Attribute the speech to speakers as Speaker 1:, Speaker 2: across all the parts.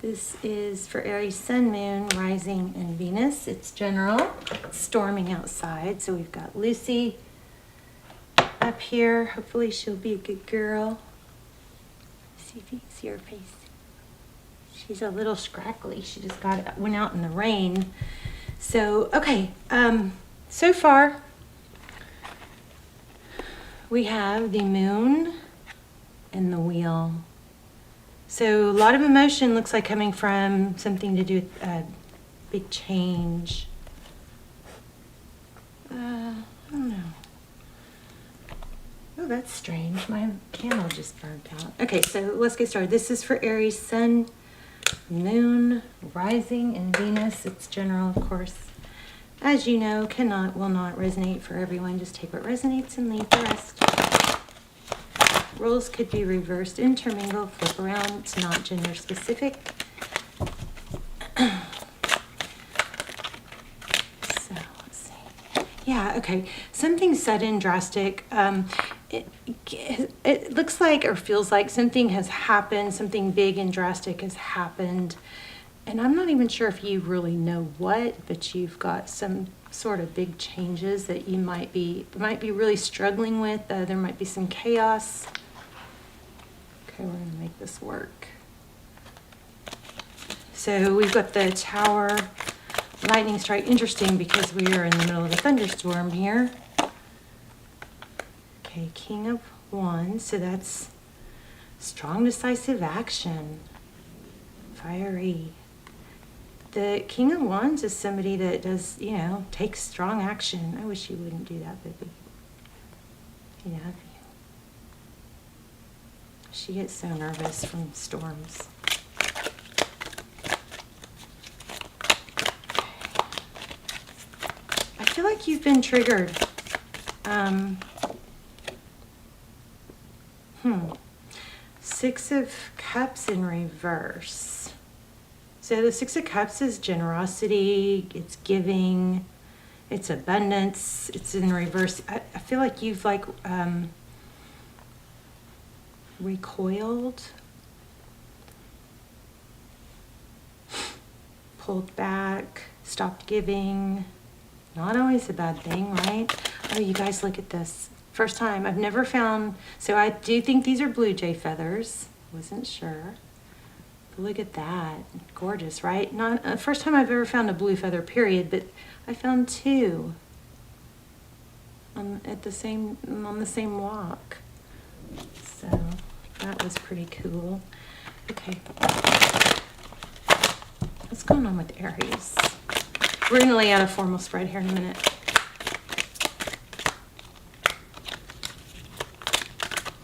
Speaker 1: This is for Aries Sun, Moon, Rising, and Venus. It's general. It's storming outside. So we've got Lucy up here. Hopefully she'll be a good girl. See if you can see her face. She's a little scraggly. She just went out in the rain. So, okay. So far, we have the moon and the wheel. So a lot of emotion looks like coming from something to do with a big change. I don't know. Oh, that's strange. My candle just burnt out. Okay, so let's get started. This is for Aries Sun, Moon, Rising, and Venus. It's general, of course. As you know, will not resonate for everyone. Just take what resonates and leave the rest. Roles could be reversed, intermingle, flip around. It's not gender specific. So let's see. Yeah, okay. Something sudden, drastic. It looks like or feels like something has happened. Something big and drastic has happened. And I'm not even sure if you really know what, but you've got some sort of big changes that you might be really struggling with. There might be some chaos. Okay, we're going to make this work. So we've got the Tower, lightning strike. Interesting because we are in the middle of a thunderstorm here. Okay, King of Wands. So that's strong, decisive action. Fiery. The King of Wands is somebody that does, takes strong action. I wish you wouldn't do that, baby. Yeah. She gets so nervous from storms. I feel like you've been triggered. Six of Cups in reverse. So the Six of Cups is generosity, it's giving, it's abundance, it's in reverse. I feel like you've recoiled, pulled back, stopped giving. Not always a bad thing, right? Oh, you guys, look at this. First time, I've never found, so I do think these are blue jay feathers. Wasn't sure. But look at that. Gorgeous, right? Not first time I've ever found a blue feather, period, but I found two on the same walk. So that was pretty cool. Okay. What's going on with Aries? We're going to lay out a formal spread here in a minute.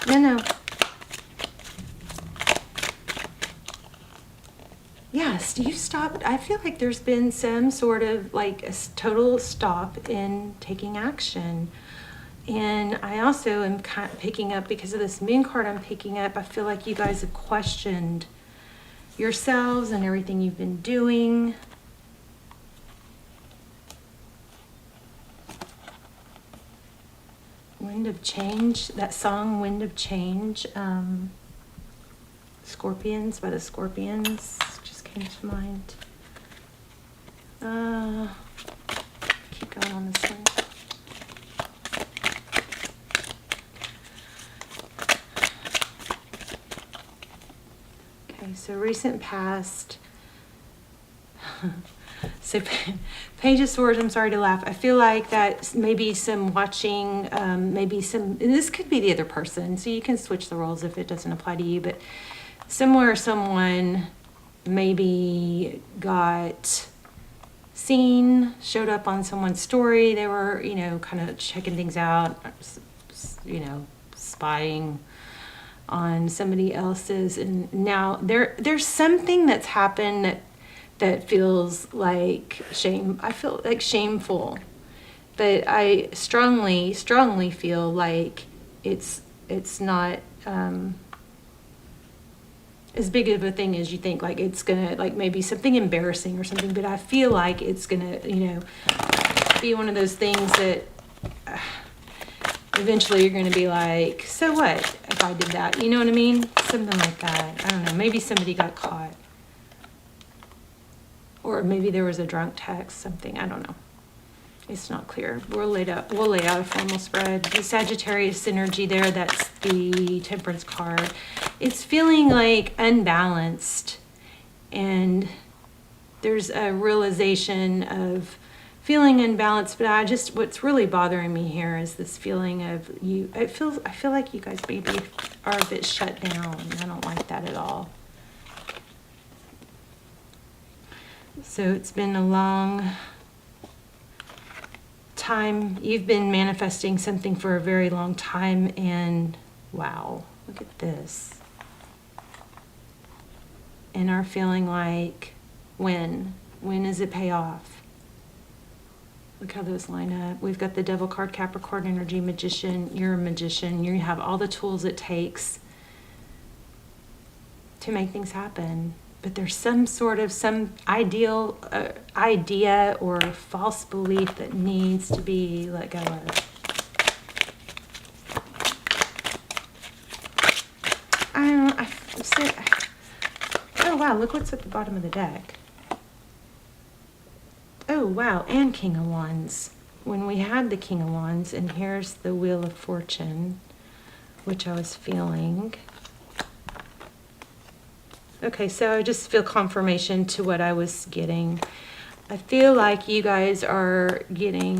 Speaker 1: No. Yes, you stopped. I feel like there's been some sort of like a total stop in taking action. And I also am kind of picking up, because of this moon card I'm picking up, I feel like you guys have questioned yourselves and everything you've been doing. Wind of Change, that song Wind of Change, Scorpions by the Scorpions just came to mind. Keep going on this one. So recent past. So Page of Swords, I'm sorry to laugh. I feel like that maybe some watching, and this could be the other person, so you can switch the roles if it doesn't apply to you, but somewhere someone maybe got seen, showed up on someone's story. They were, kind of checking things out, spying on somebody else's, and now there's something that's happened that feels like shame. I feel like shameful, but I strongly feel like it's not as big of a thing as you think. Like it's gonna, like maybe something embarrassing or something, but I feel like it's gonna be one of those things that eventually you're going to be like, so what if I did that? You know what I mean? Something like that. I don't know. Maybe somebody got caught. Or maybe there was a drunk text, something, I don't know. It's not clear. We'll lay out a formal spread. The Sagittarius energy there, that's the Temperance card. It's feeling like unbalanced, and there's a realization of feeling unbalanced, but what's really bothering me here is this feeling of I feel like you guys maybe are a bit shut down. I don't like that at all. So it's been a long time. You've been manifesting something for a very long time, and wow, look at this. And are feeling like, when does it pay off? Look how those line up. We've got the Devil card, Capricorn energy, Magician. You're a magician. You have all the tools it takes to make things happen. But there's some ideal idea or false belief that needs to be let go of. Oh wow, look what's at the bottom of the deck. Oh wow, and King of Wands. When we had the King of Wands, and here's the Wheel of Fortune, which I was feeling. Okay, so I just feel confirmation to what I was getting. I feel like you guys are getting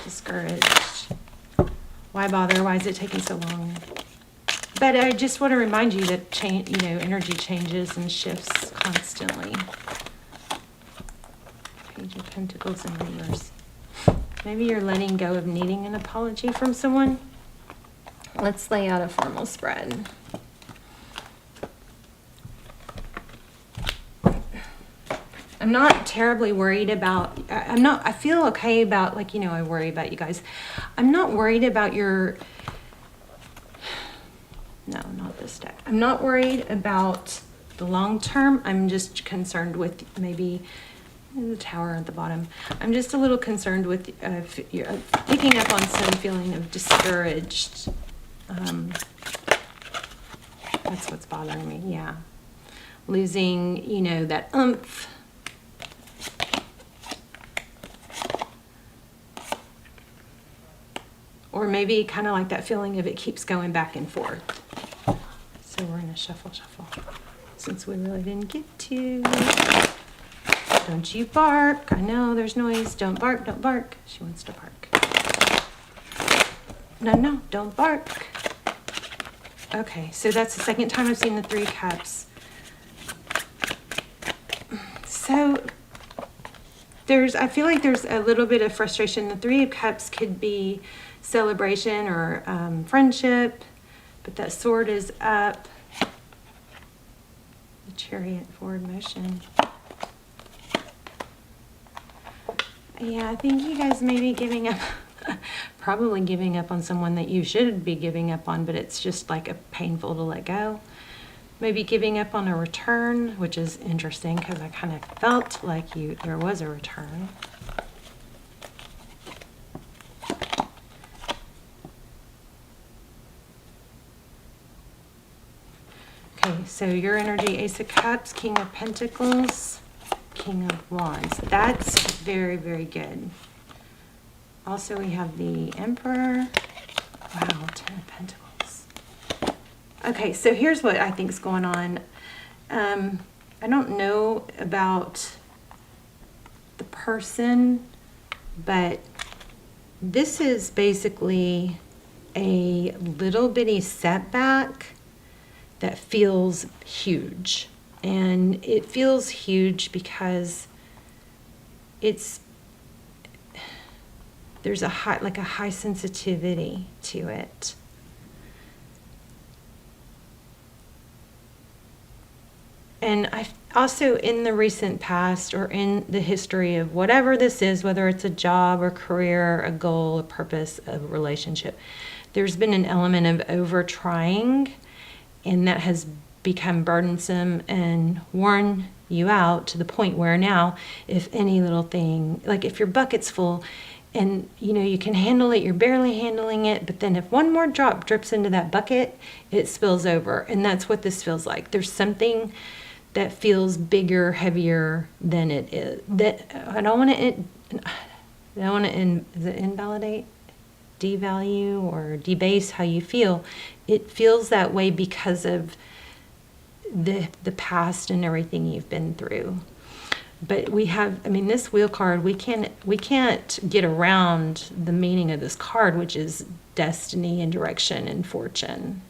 Speaker 1: discouraged. Why bother? Why is it taking so long? But I just want to remind you that energy changes and shifts constantly. Page of Pentacles in reverse. Maybe you're letting go of needing an apology from someone. Let's lay out a formal spread. I'm not terribly worried about, I feel okay about, I worry about you guys. I'm not worried about no, not this deck. I'm not worried about the long term. I'm just concerned with maybe the Tower at the bottom. I'm just a little concerned with picking up on some feeling of discouraged. That's what's bothering me, yeah. Losing, that oomph. Or maybe kind of like that feeling of it keeps going back and forth. So we're going to shuffle, since we really didn't get to. Don't you bark. I know there's noise. Don't bark, don't bark. She wants to bark. No, don't bark. Okay, so that's the second time I've seen the Three of Cups. So I feel like there's a little bit of frustration. The Three of Cups could be celebration or friendship, but that Sword is up. The Chariot, forward motion. Yeah, I think you guys may be giving up, probably giving up on someone that you should be giving up on, but it's just painful to let go. Maybe giving up on a return, which is interesting because I kind of felt like there was a return. Okay, so your energy, Ace of Cups, King of Pentacles, King of Wands. That's very, very good. Also, we have the Emperor. Wow, Ten of Pentacles. Okay, so here's what I think is going on. I don't know about the person, but this is basically a little bitty setback that feels huge. And it feels huge because there's a high sensitivity to it. And I also, in the recent past or in the history of whatever this is, whether it's a job or career, a goal, a purpose, a relationship, there's been an element of over trying, and that has become burdensome and worn you out to the point where now, if any little thing, like if your bucket's full, And, you know, you can handle it, you're barely handling it, but then if one more drop drips into that bucket, it spills over. And that's what this feels like. There's something that feels bigger, heavier than it is. That I don't want to is it invalidate, devalue, or debase how you feel. It feels that way because of the past and everything you've been through. But we have, I mean, this wheel card, we can't get around the meaning of this card, which is destiny and direction and fortune.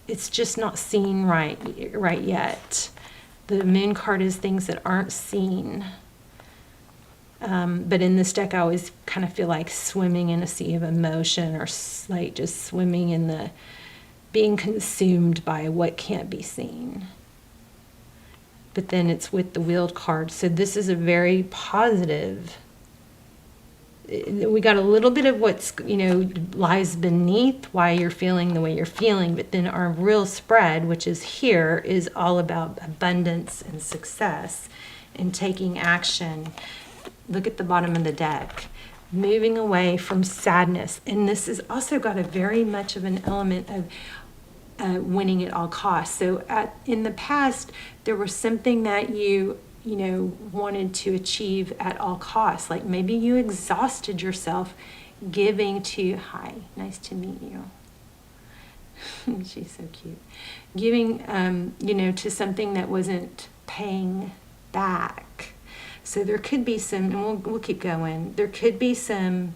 Speaker 1: It's just not seen right yet. The moon card is things that aren't seen. But in this deck, I always kind of feel like swimming in a sea of emotion, or like just swimming in being consumed by what can't be seen. But then it's with the wheeled card. So this is a very positive. We got a little bit of what's, you know, lies beneath why you're feeling the way you're feeling. But then our real spread, which is here, is all about abundance and success and taking action. Look at the bottom of the deck. Moving away from sadness. And this has also got a very much of an element of winning at all costs. So in the past, there was something that you wanted to achieve at all costs. Like maybe you exhausted yourself giving to, hi, nice to meet you. She's so cute. Giving, to something that wasn't paying back. So there could be some, and we'll keep going. There could be some,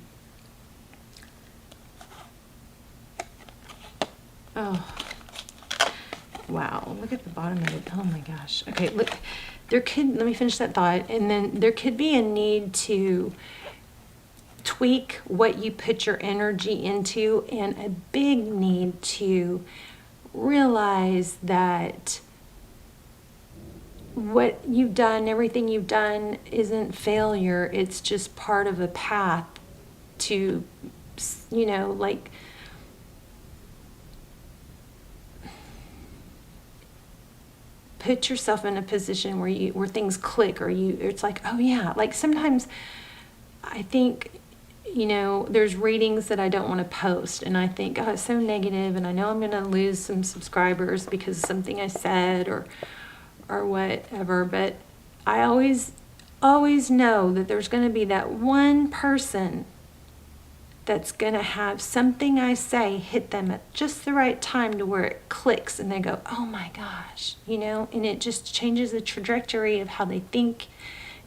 Speaker 1: oh, wow, look at the bottom of it. Oh my gosh. Okay, look, let me finish that thought. And then there could be a need to tweak what you put your energy into, and a big need to realize that what you've done, everything you've done, isn't failure. It's just part of a path to, like, put yourself in a position where things click, or it's like, oh yeah, like sometimes I think, there's readings that I don't want to post, and I think, oh, it's so negative, and I know I'm going to lose some subscribers because of something I said or whatever, but I always know that there's going to be that one person that's going to have something I say hit them at just the right time to where it clicks, and they go, oh my gosh, and it just changes the trajectory of how they think,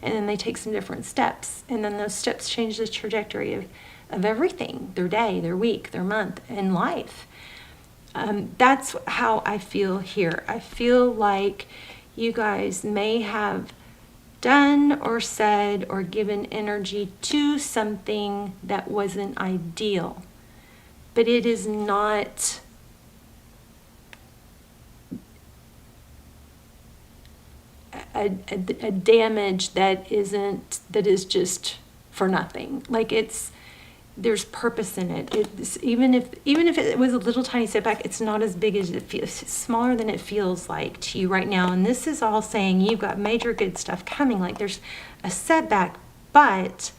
Speaker 1: and then they take some different steps, and then those steps change the trajectory of everything, their day, their week, their month, and life. That's how I feel here. I feel like you guys may have done or said or given energy to something that wasn't ideal, but it is not a damage that is just for nothing. Like there's purpose in it. Even if it was a little tiny setback, it's not as big as it feels. It's smaller than it feels like to you right now. And this is all saying you've got major good stuff coming. Like there's a setback, but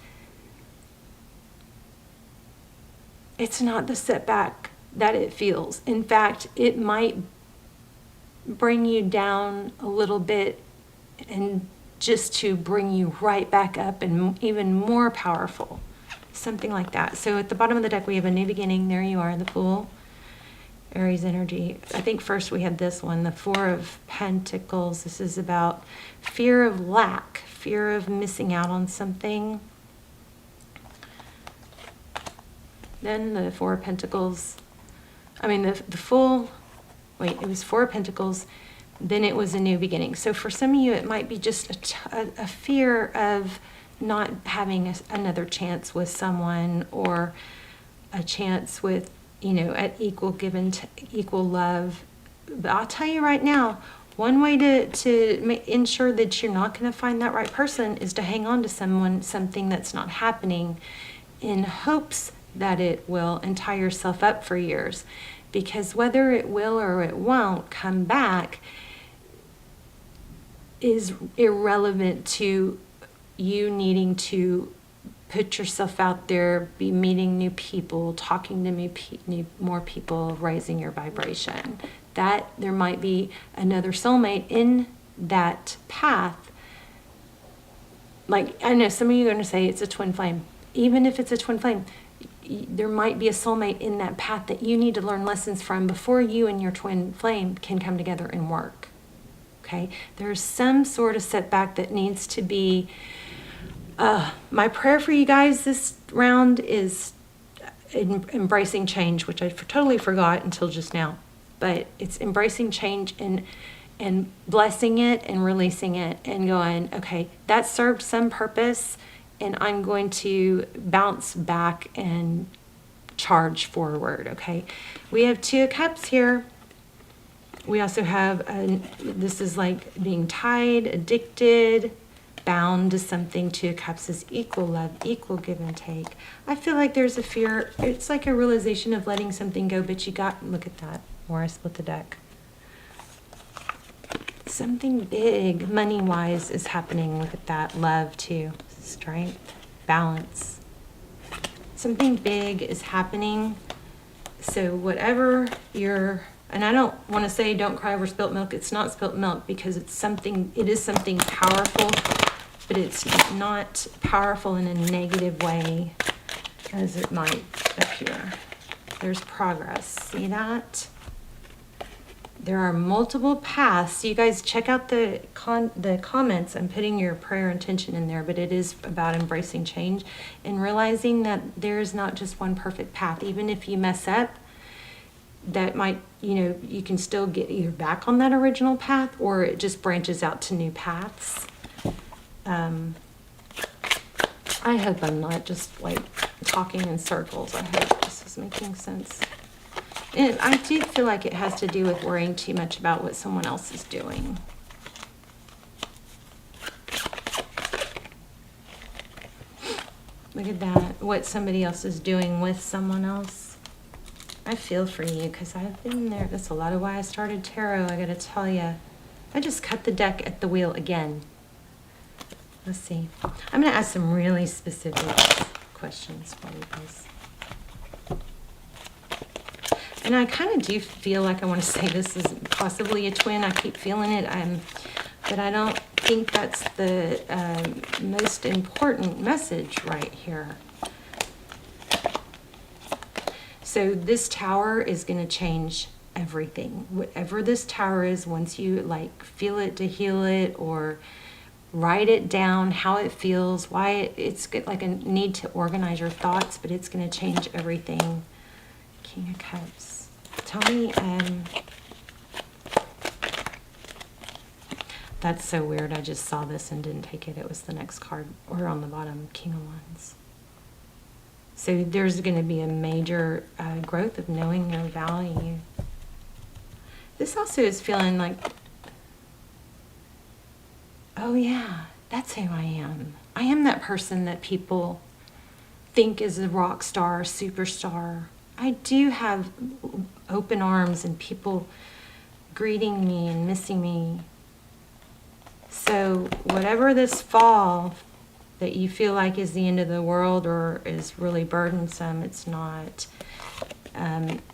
Speaker 1: it's not the setback that it feels. In fact, it might bring you down a little bit, and just to bring you right back up and even more powerful. Something like that. So at the bottom of the deck, we have a new beginning. There you are, the Fool, Aries energy. I think first we had this one, the Four of Pentacles. This is about fear of lack, fear of missing out on something. Then the Four of Pentacles. The Fool. Wait, it was Four of Pentacles. Then it was a new beginning. So for some of you, it might be just a fear of not having another chance with someone, or a chance with, at equal love. But I'll tell you right now, one way to ensure that you're not going to find that right person is to hang on to something that's not happening, in hopes that it will, and tie yourself up for years. Because whether it will or it won't come back is irrelevant to you needing to put yourself out there, be meeting new people, talking to more people, raising your vibration. That there might be another soulmate in that path. Like, I know some of you are going to say it's a twin flame. Even if it's a twin flame, there might be a soulmate in that path that you need to learn lessons from before you and your twin flame can come together and work. Okay? There's some sort of setback that needs to be. My prayer for you guys this round is embracing change, which I totally forgot until just now. But it's embracing change and blessing it and releasing it and going, okay, that served some purpose, and I'm going to bounce back and charge forward, okay? We have Two of Cups here. We also have, this is like being tied, addicted, bound to something. Two of Cups is equal love, equal give and take. I feel like there's a fear. It's like a realization of letting something go, but you got, look at that, where I split the deck. Something big, money-wise, is happening. Look at that. Love, too. Strength, balance. Something big is happening. So whatever you're, and I don't want to say don't cry over spilt milk. It's not spilt milk because it's something, it is something powerful, but it's not powerful in a negative way as it might appear. There's progress. See that? There are multiple paths. You guys check out the comments. I'm putting your prayer intention in there, but it is about embracing change and realizing that there's not just one perfect path. Even if you mess up, that might, you can still get either back on that original path or it just branches out to new paths. I hope I'm not just like talking in circles. I hope this is making sense. And I do feel like it has to do with worrying too much about what someone else is doing. Look at that, what somebody else is doing with someone else. I feel for you because I've been there. That's a lot of why I started tarot, I gotta tell you. I just cut the deck at the wheel again. Let's see. I'm gonna ask some really specific questions for you guys. And I kind of do feel like I want to say this is possibly a twin. I keep feeling it. But I don't think that's the most important message right here. So this tower is going to change everything. Whatever this tower is, once you like feel it to heal it or write it down, how it feels, why it's like a need to organize your thoughts, but it's going to change everything. King of Cups. Tell me, that's so weird. I just saw this and didn't take it. It was the next card, or on the bottom, King of Wands. So there's going to be a major growth of knowing your value. This also is feeling like, oh yeah, that's who I am. I am that person that people think is a rock star, superstar. I do have open arms and people greeting me and missing me. So whatever this fall that you feel like is the end of the world or is really burdensome, it's not.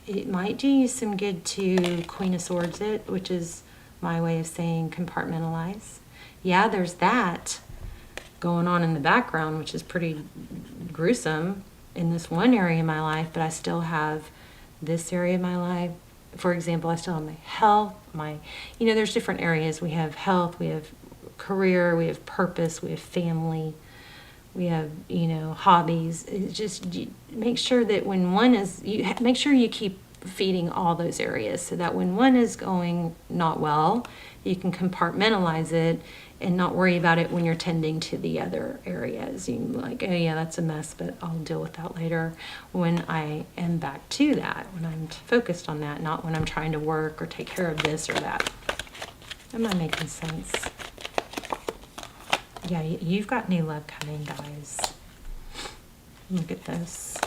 Speaker 1: It might do you some good to Queen of Swords it, which is my way of saying compartmentalize. Yeah, there's that going on in the background, which is pretty gruesome in this one area of my life, but I still have this area of my life. For example, I still have my health, there's different areas. We have health, we have career, we have purpose, we have family, we have, hobbies. It's just make sure that when one is, make sure you keep feeding all those areas so that when one is going not well, you can compartmentalize it and not worry about it when you're tending to the other areas. You can like, oh yeah, that's a mess, but I'll deal with that later when I am back to that, when I'm focused on that, not when I'm trying to work or take care of this or that. Am I making sense? Yeah, you've got new love coming, guys. Look at this.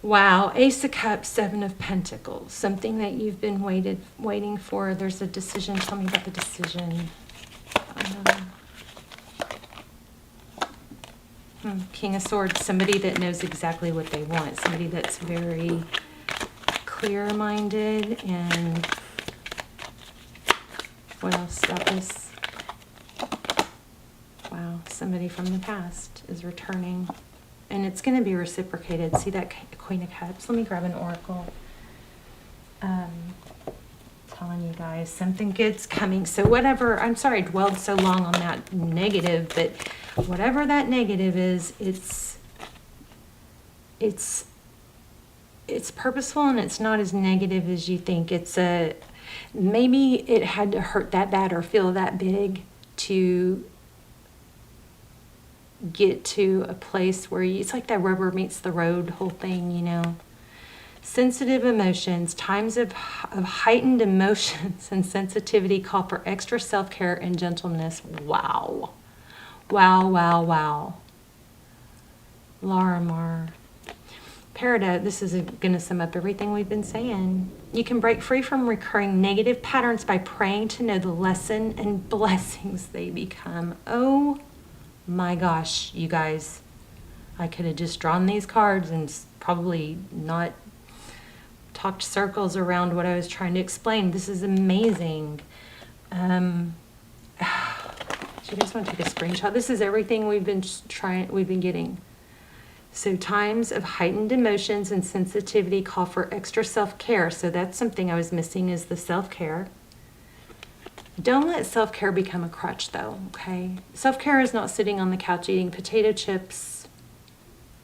Speaker 1: Wow, Ace of Cups, Seven of Pentacles. Something that you've been waiting for. There's a decision. Tell me about the decision. King of Swords, somebody that knows exactly what they want. Somebody that's very clear-minded. And what else about this? Wow, somebody from the past is returning. And it's going to be reciprocated. See that Queen of Cups? Let me grab an oracle. Telling you guys, something good's coming. So whatever, I'm sorry I dwelled so long on that negative, but whatever that negative is, it's purposeful, and it's not as negative as you think. Maybe it had to hurt that bad or feel that big to get to a place where it's like that rubber meets the road whole thing, you know. Sensitive emotions, times of heightened emotions and sensitivity call for extra self-care and gentleness. Wow. Wow, wow, wow. Larimar. Paradox, this is going to sum up everything we've been saying. You can break free from recurring negative patterns by praying to know the lesson and blessings they become. Oh my gosh, you guys. I could have just drawn these cards and probably not talked circles around what I was trying to explain. This is amazing. Do you guys want to take a screenshot? This is everything we've been getting. So times of heightened emotions and sensitivity call for extra self-care. So that's something I was missing, is the self-care. Don't let self-care become a crutch though, okay? Self-care is not sitting on the couch eating potato chips,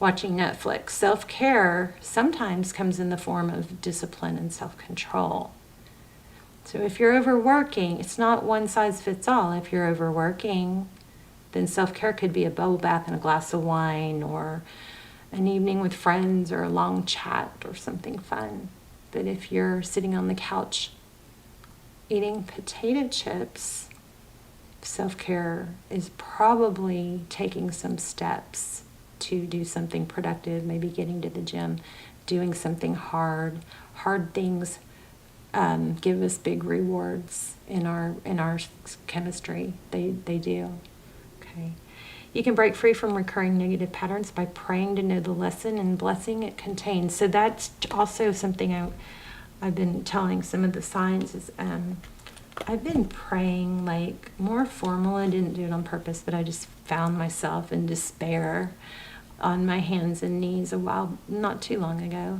Speaker 1: watching Netflix. Self-care sometimes comes in the form of discipline and self-control. So if you're overworking, it's not one size fits all. If you're overworking, then self-care could be a bubble bath and a glass of wine, or an evening with friends, or a long chat, or something fun. But if you're sitting on the couch eating potato chips, self-care is probably taking some steps to do something productive, maybe getting to the gym, doing something hard. Hard things give us big rewards in our chemistry. They do. Okay. You can break free from recurring negative patterns by praying to know the lesson and blessing it contains. So that's also something I've been telling some of the signs is I've been praying like more formal. I didn't do it on purpose, but I just found myself in despair on my hands and knees not too long ago.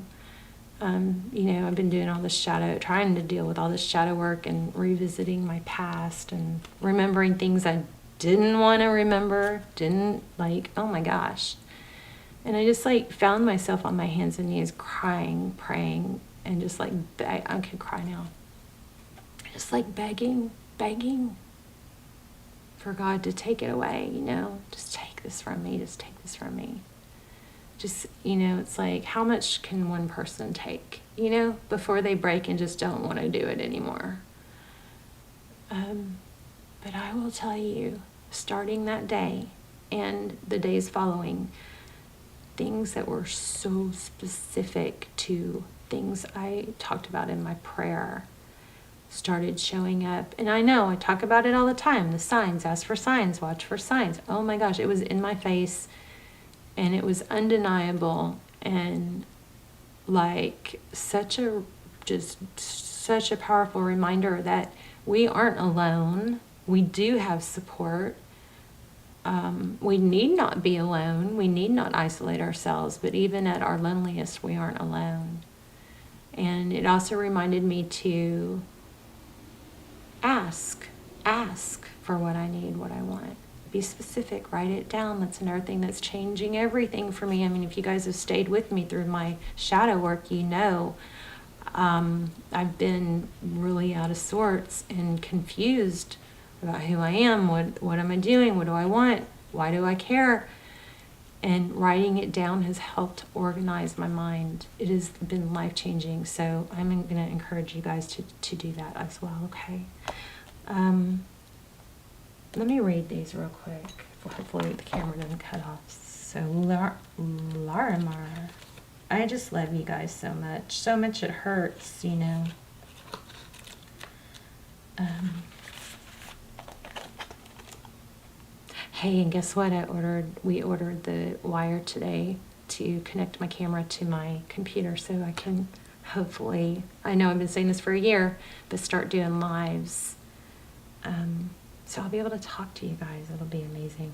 Speaker 1: I've been doing all this trying to deal with all this shadow work and revisiting my past and remembering things I didn't want to remember, oh my gosh. And I just found myself on my hands and knees crying, praying, and just I could cry now. Just begging for God to take it away, just take this from me, just take this from me. Just, it's how much can one person take, before they break and just don't want to do it anymore. But I will tell you, starting that day and the days following, things that were so specific to things I talked about in my prayer started showing up. And I know I talk about it all the time, the signs, ask for signs, watch for signs. Oh my gosh, it was in my face and it was undeniable, and such a powerful reminder that we aren't alone. We do have support. We need not be alone. We need not isolate ourselves, but even at our loneliest, we aren't alone. And it also reminded me to ask for what I need, what I want. Be specific, write it down. That's another thing that's changing everything for me. I mean, if you guys have stayed with me through my shadow work, I've been really out of sorts and confused about who I am, what am I doing, what do I want, why do I care? And writing it down has helped organize my mind. It has been life-changing, so I'm going to encourage you guys to do that as well, okay? Let me read these real quick. Hopefully the camera doesn't cut off. So Larimar, I just love you guys so much. So much it hurts, you know. Hey, and guess what? We ordered the wire today to connect my camera to my computer so I can hopefully, I know I've been saying this for a year, but start doing lives. So I'll be able to talk to you guys. It'll be amazing.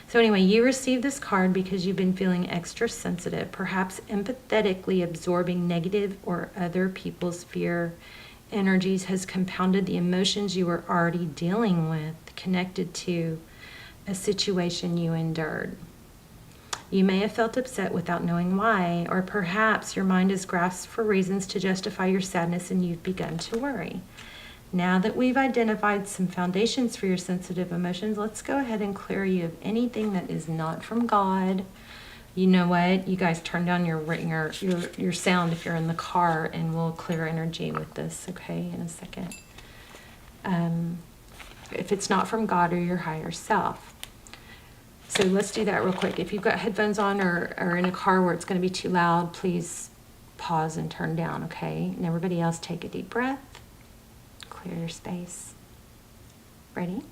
Speaker 1: So anyway, you received this card because you've been feeling extra sensitive, perhaps empathetically absorbing negative or other people's fear energies has compounded the emotions you were already dealing with connected to a situation you endured. You may have felt upset without knowing why, or perhaps your mind has grasped for reasons to justify your sadness and you've begun to worry. Now that we've identified some foundations for your sensitive emotions, let's go ahead and clear you of anything that is not from God. You know what? You guys turn down your sound if you're in the car, and we'll clear energy with this, okay, in a second. If it's not from God or your higher self. So let's do that real quick. If you've got headphones on or in a car where it's going to be too loud, please pause and turn down, okay? And everybody else, take a deep breath. Clear your space. Ready?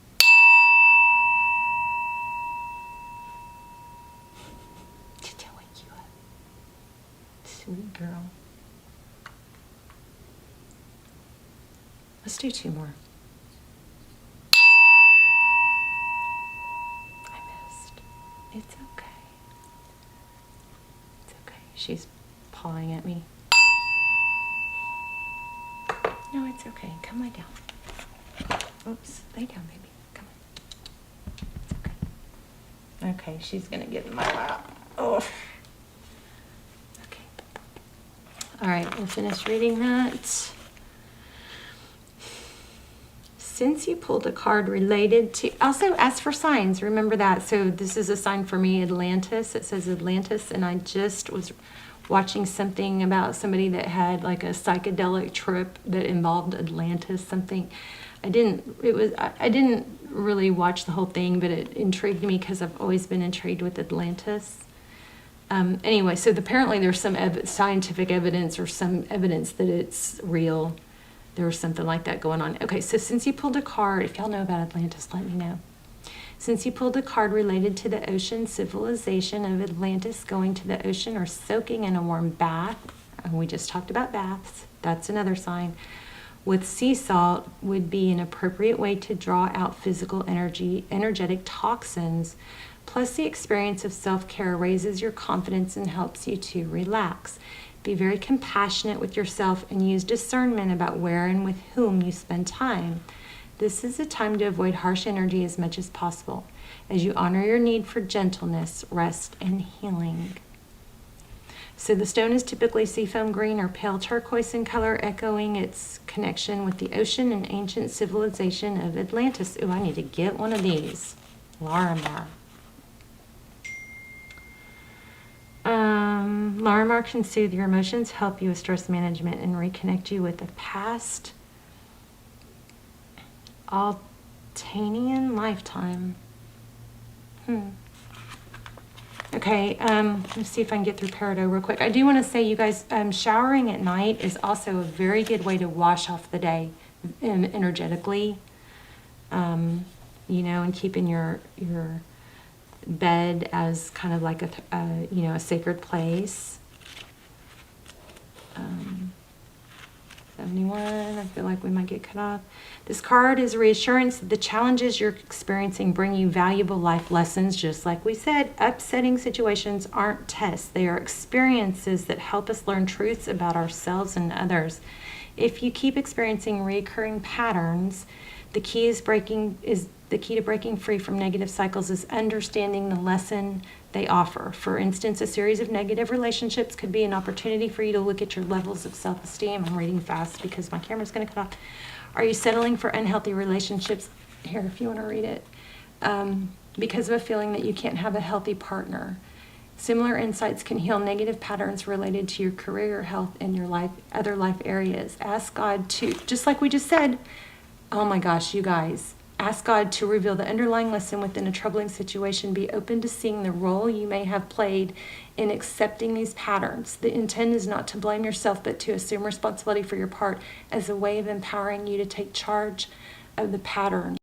Speaker 1: Did I wake you up? Sweet girl. Let's do 2 more. I missed. It's okay. It's okay. She's pawing at me. No, it's okay. Come lay down. Oops. Lay down, baby. Come on. It's okay. Okay, she's going to get in my lap. Oh. Okay. All right, we'll finish reading that. Since you pulled a card related to... Also, ask for signs. Remember that. So this is a sign for me, Atlantis. It says Atlantis, and I just was watching something about somebody that had like a psychedelic trip that involved Atlantis, something. I didn't really watch the whole thing, but it intrigued me because I've always been intrigued with Atlantis. Anyway, so apparently there's some scientific evidence or some evidence that it's real. There was something like that going on. Okay, so since you pulled a card, if y'all know about Atlantis, let me know. Since you pulled a card related to the ocean civilization of Atlantis going to the ocean or soaking in a warm bath, and we just talked about baths, that's another sign, with sea salt would be an appropriate way to draw out physical energetic toxins. Plus the experience of self-care raises your confidence and helps you to relax. Be very compassionate with yourself and use discernment about where and with whom you spend time. This is a time to avoid harsh energy as much as possible, as you honor your need for gentleness, rest, and healing. So the stone is typically seafoam green or pale turquoise in color, echoing its connection with the ocean and ancient civilization of Atlantis. Ooh, I need to get one of these. Larimar. Larimar can soothe your emotions, help you with stress management, and reconnect you with the past Altanian lifetime. Okay, let's see if I can get through Peridot real quick. I do want to say, you guys, showering at night is also a very good way to wash off the day energetically. You know, and keeping your bed as kind of like a sacred place. 71, I feel like we might get cut off. This card is reassurance that the challenges you're experiencing bring you valuable life lessons. Just like we said, upsetting situations aren't tests. They are experiences that help us learn truths about ourselves and others. If you keep experiencing recurring patterns, the key to breaking free from negative cycles is understanding the lesson they offer. For instance, a series of negative relationships could be an opportunity for you to look at your levels of self-esteem. I'm reading fast because my camera's going to cut off. Are you settling for unhealthy relationships? Here, if you want to read it. Because of a feeling that you can't have a healthy partner. Similar insights can heal negative patterns related to your career, health, and your other life areas. Ask God to, just like we just said, oh my gosh, you guys, Ask God to reveal the underlying lesson within a troubling situation. Be open to seeing the role you may have played in accepting these patterns. The intent is not to blame yourself, but to assume responsibility for your part as a way of empowering you to take charge of the pattern.